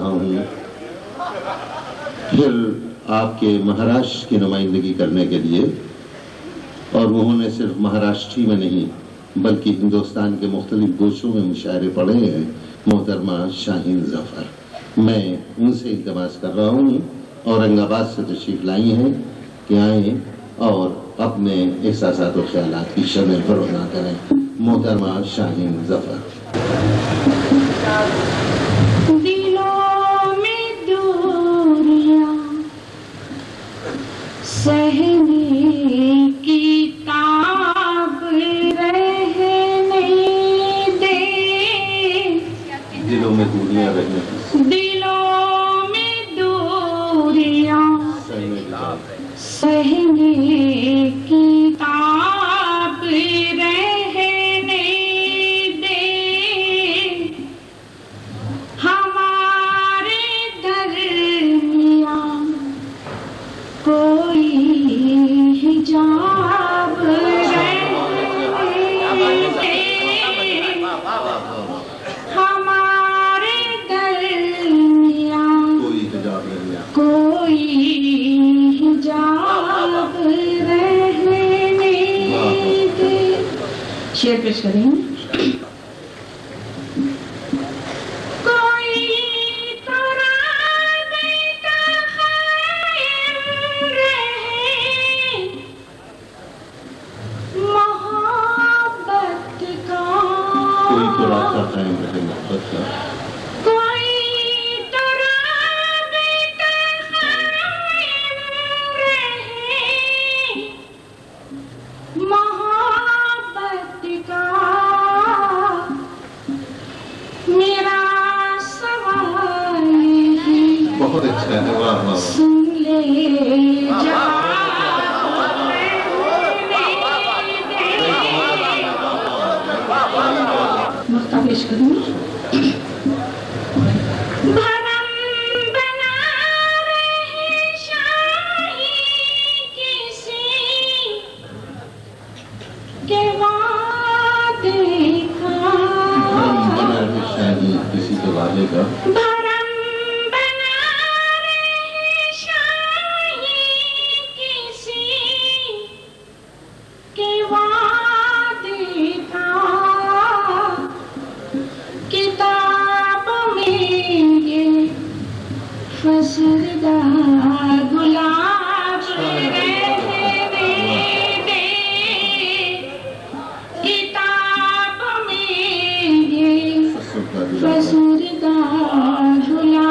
رہا ہوں پھر آپ کے مہاراشٹر کی نمائندگی کرنے کے لیے، اور انہوں نے صرف مہاراشٹری میں نہیں بلکہ ہندوستان کے مختلف گوشوں میں مشاعرے پڑھے ہیں، محترمہ شاہین ظفر۔ میں ان سے التماس کر رہا ہوں، اورنگ آباد سے تشریف لائی ہیں، کہ آئیں اور اپنے احساسات و خیالات کی شمع فروغ کریں۔ محترمہ شاہین ظفر۔ دلوں میں دوریاں سہنے کی تاب رہنے دے، دلوں میں دوریاں رہنے کی، دلوں میں دوریاں سہنے کی تاب رہنے دے، ہمارے درمیان کوئی حجاب رہنے دے، ہمارے درمیان کوئی حجاب رہنے دے۔ شعر پیش کریں گے۔ فسردہ گلاب